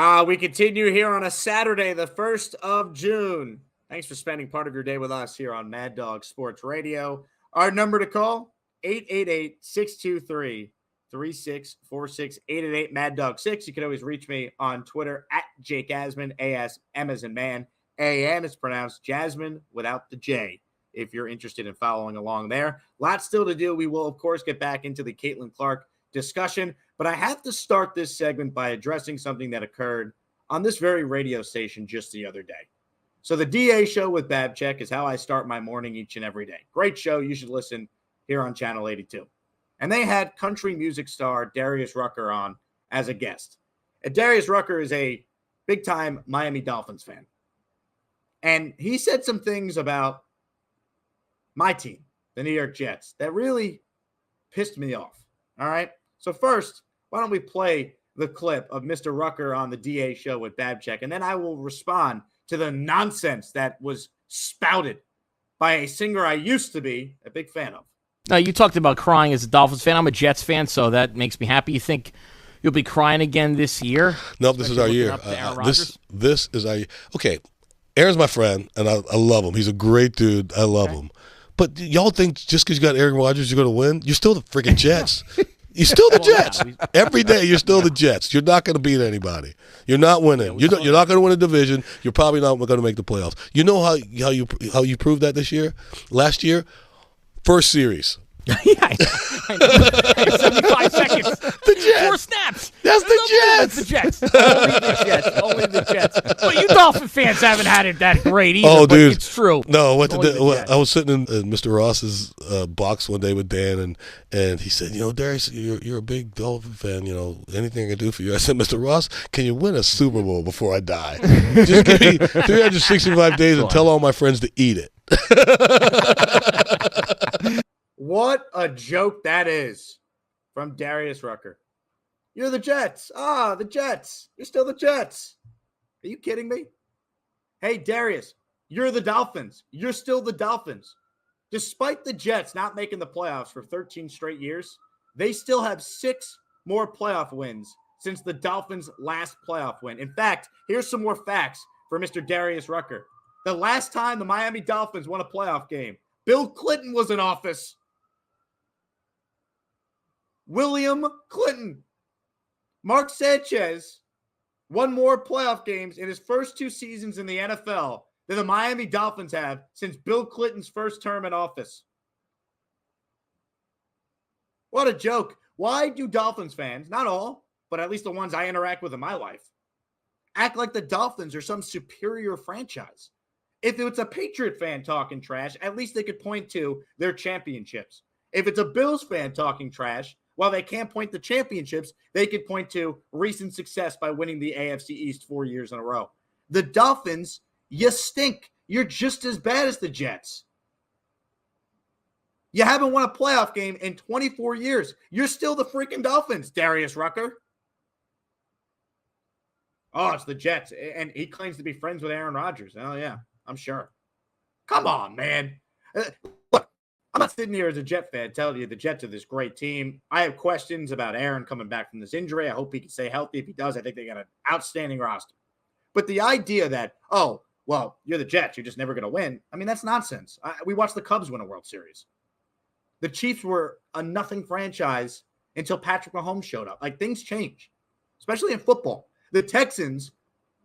We continue here on a Saturday, the 1st of June. Thanks for spending part of your day with us here on Mad Dog Sports Radio. Our number to call, 888-623-3646, 888 Mad Dog 6. You can always reach me on Twitter at Jake Asman, A-S-M as in man. A-N is pronounced Jasmine without the J, if you're interested in following along there. Lots still to do. We will, of course, get back into the Caitlin Clark discussion, but I have to start this segment by addressing something that occurred on this very radio station just the other day. So the DA show with Babchek is how I start my morning each and every day. Great show. You should listen here on Channel 82. And they had country music star Darius Rucker on as a guest. And Darius Rucker is a big-time Miami Dolphins fan. And he said some things about my team, the New York Jets, that really pissed me off. All right? So first, why don't we play the clip of Mr. Rucker on the DA show with Babchek, and then I will respond to the nonsense that was spouted by a singer I used to be a big fan of. Now, you talked about crying as a Dolphins fan. I'm a Jets fan, so that makes me happy. You think you'll be crying again this year? Nope, this is our year. This is our year. Okay, Aaron's my friend, and I love him. He's a great dude. I love him. But y'all think just because you got Aaron Rodgers, you're going to win? You're still the freaking Jets. You're still the Jets. Yeah, every day, you're still the Jets. You're not going to beat anybody. You're not winning. You're not going to win a division. You're probably not going to make the playoffs. You know how you proved that this year? Last year, first series. Yeah, I know. 75 seconds. The Jets. 4 snaps. That's the Jets. The Jets. Only the Jets. But you Dolphin fans haven't had it that great either. Oh, dude. It's true. No, I was sitting in Mr. Ross's box one day with Dan, and he said, Darius, you're a big Dolphin fan. Anything I can do for you? I said, Mr. Ross, can you win a Super Bowl before I die? Just give me 365 days and tell all my friends to eat it. What a joke that is from Darius Rucker. You're the Jets. The Jets. You're still the Jets. Are you kidding me? Hey, Darius, you're the Dolphins. You're still the Dolphins. Despite the Jets not making the playoffs for 13 straight years, they still have 6 more playoff wins since the Dolphins' last playoff win. In fact, here's some more facts for Mr. Darius Rucker. The last time the Miami Dolphins won a playoff game, Bill Clinton was in office. William Clinton. Mark Sanchez won more playoff games in his first 2 seasons in the NFL than the Miami Dolphins have since Bill Clinton's first term in office. What a joke. Why do Dolphins fans, not all, but at least the ones I interact with in my life, act like the Dolphins are some superior franchise? If it's a Patriot fan talking trash, at least they could point to their championships. If it's a Bills fan talking trash, while they can't point to championships, they could point to recent success by winning the AFC East 4 years in a row. The Dolphins, you stink. You're just as bad as the Jets. You haven't won a playoff game in 24 years. You're still the freaking Dolphins, Darius Rucker. Oh, it's the Jets. And he claims to be friends with Aaron Rodgers. Oh, yeah, I'm sure. Come on, man. Look, I'm not sitting here as a Jet fan telling you the Jets are this great team. I have questions about Aaron coming back from this injury. I hope he can stay healthy. If he does, I think they got an outstanding roster. But the idea that, well, you're the Jets, you're just never going to win, I mean, that's nonsense. We watched the Cubs win a World Series. The Chiefs were a nothing franchise until Patrick Mahomes showed up. Like, things change, especially in football. The Texans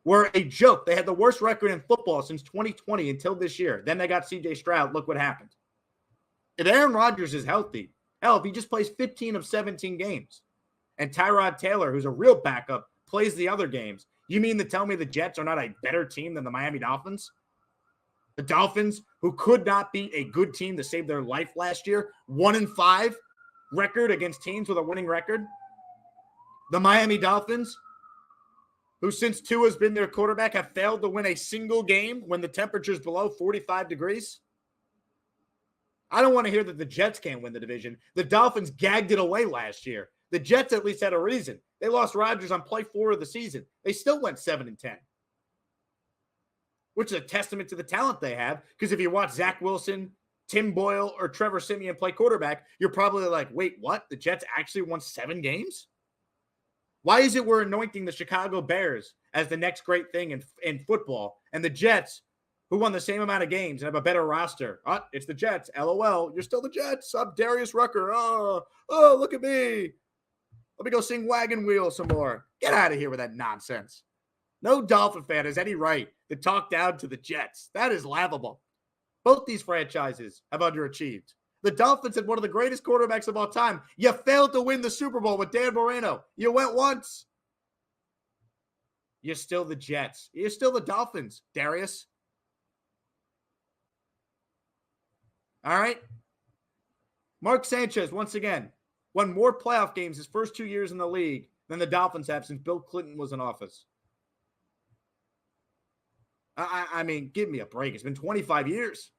were a joke. They had the worst record in football since 2020 until this year. Then they got C.J. Stroud. Look what happened. If Aaron Rodgers is healthy, if he just plays 15 of 17 games, and Tyrod Taylor, who's a real backup, plays the other games, you mean to tell me the Jets are not a better team than the Miami Dolphins? The Dolphins, who could not be a good team to save their life last year, 1-5 record against teams with a winning record. The Miami Dolphins, who since Tua's been their quarterback, have failed to win a single game when the temperature's below 45 degrees. I don't want to hear that the Jets can't win the division. The Dolphins gagged it away last year. The Jets at least had a reason. They lost Rodgers on play 4 of the season. They still went 7-10, which is a testament to the talent they have. Because if you watch Zach Wilson, Tim Boyle, or Trevor Siemian play quarterback, you're probably like, wait, what? The Jets actually won 7 games? Why is it we're anointing the Chicago Bears as the next great thing in football. And the Jets, who won the same amount of games and have a better roster. Oh, it's the Jets. LOL. You're still the Jets. I'm Darius Rucker. Oh, look at me. Let me go sing Wagon Wheel some more. Get out of here with that nonsense. No Dolphin fan has any right to talk down to the Jets. That is laughable. Both these franchises have underachieved. The Dolphins had one of the greatest quarterbacks of all time. You failed to win the Super Bowl with Dan Marino. You went once. You're still the Jets. You're still the Dolphins, Darius. All right? Mark Sanchez, once again, won more playoff games his first 2 years in the league than the Dolphins have since Bill Clinton was in office. I mean, give me a break. It's been 25 years.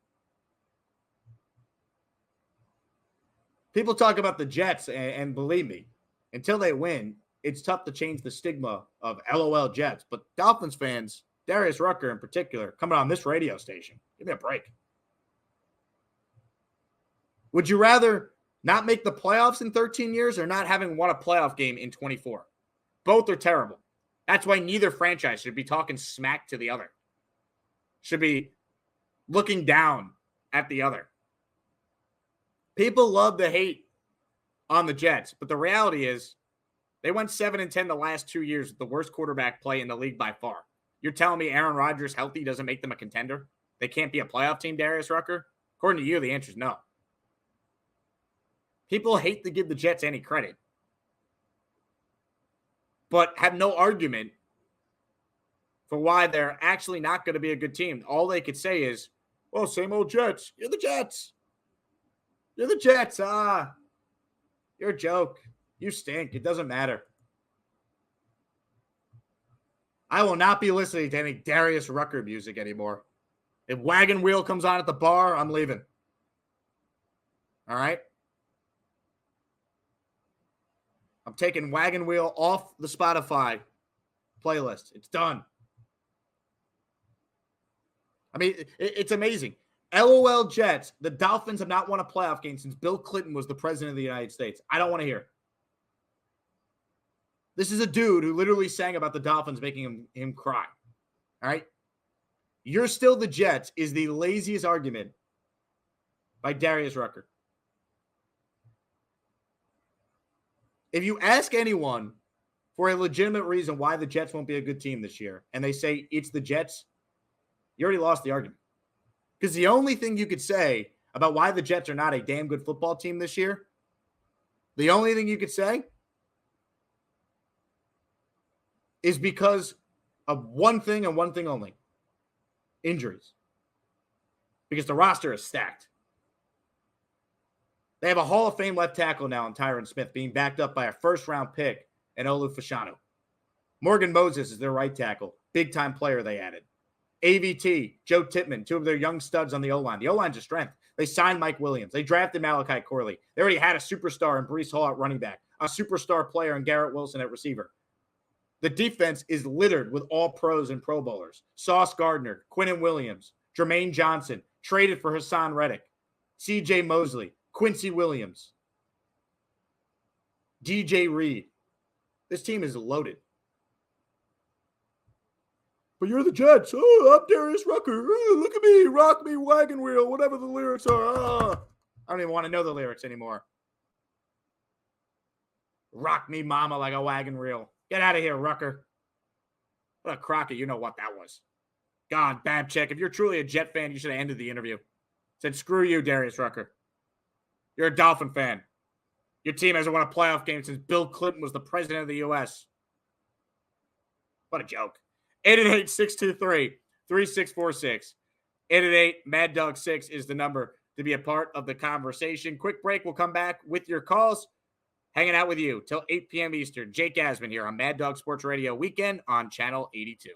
People talk about the Jets, and believe me, until they win, it's tough to change the stigma of LOL Jets. But Dolphins fans, Darius Rucker in particular, coming on this radio station, give me a break. Would you rather not make the playoffs in 13 years or not having won a playoff game in 24? Both are terrible. That's why neither franchise should be talking smack to the other. Should be looking down at the other. People love to hate on the Jets, but the reality is they went 7-10 the last 2 years with the worst quarterback play in the league by far. You're telling me Aaron Rodgers healthy doesn't make them a contender? They can't be a playoff team, Darius Rucker? According to you, the answer is no. People hate to give the Jets any credit, but have no argument for why they're actually not going to be a good team. All they could say is, well, same old Jets. You're the Jets. You're the Jets. You're a joke. You stink. It doesn't matter. I will not be listening to any Darius Rucker music anymore. If Wagon Wheel comes on at the bar, I'm leaving. All right? I'm taking Wagon Wheel off the Spotify playlist. It's done. I mean, it's amazing. LOL Jets, the Dolphins have not won a playoff game since Bill Clinton was the president of the United States. I don't want to hear it. This is a dude who literally sang about the Dolphins making him cry. All right? You're still the Jets is the laziest argument by Darius Rucker. If you ask anyone for a legitimate reason why the Jets won't be a good team this year, and they say it's the Jets, you already lost the argument. Because the only thing you could say about why the Jets are not a damn good football team this year, the only thing you could say is because of one thing and one thing only: injuries. Because the roster is stacked. They have a Hall of Fame left tackle now in Tyron Smith, being backed up by a first-round pick in Olu Fashanu. Morgan Moses is their right tackle. Big-time player they added. AVT, Joe Tippmann, two of their young studs on the O-line. The O-line's a strength. They signed Mike Williams. They drafted Malachi Corley. They already had a superstar in Breece Hall at running back, a superstar player in Garrett Wilson at receiver. The defense is littered with all pros and Pro Bowlers. Sauce Gardner, Quinnen Williams, Jermaine Johnson, traded for Hassan Reddick, C.J. Mosley, Quincy Williams, DJ Reed. This team is loaded. But you're the Jets. Oh, I'm Darius Rucker. Oh, look at me. Rock me, wagon wheel, whatever the lyrics are. I don't even want to know the lyrics anymore. Rock me, mama, like a wagon wheel. Get out of here, Rucker. What a Crockett. You know what that was. God, Babchick, if you're truly a Jet fan, you should have ended the interview. Said, screw you, Darius Rucker. You're a Dolphin fan. Your team hasn't won a playoff game since Bill Clinton was the president of the U.S. What a joke. 888-623-3646. 888-MAD-DOG6 is the number to be a part of the conversation. Quick break. We'll come back with your calls. Hanging out with you till 8 p.m. Eastern. Jake Asman here on Mad Dog Sports Radio Weekend on Channel 82.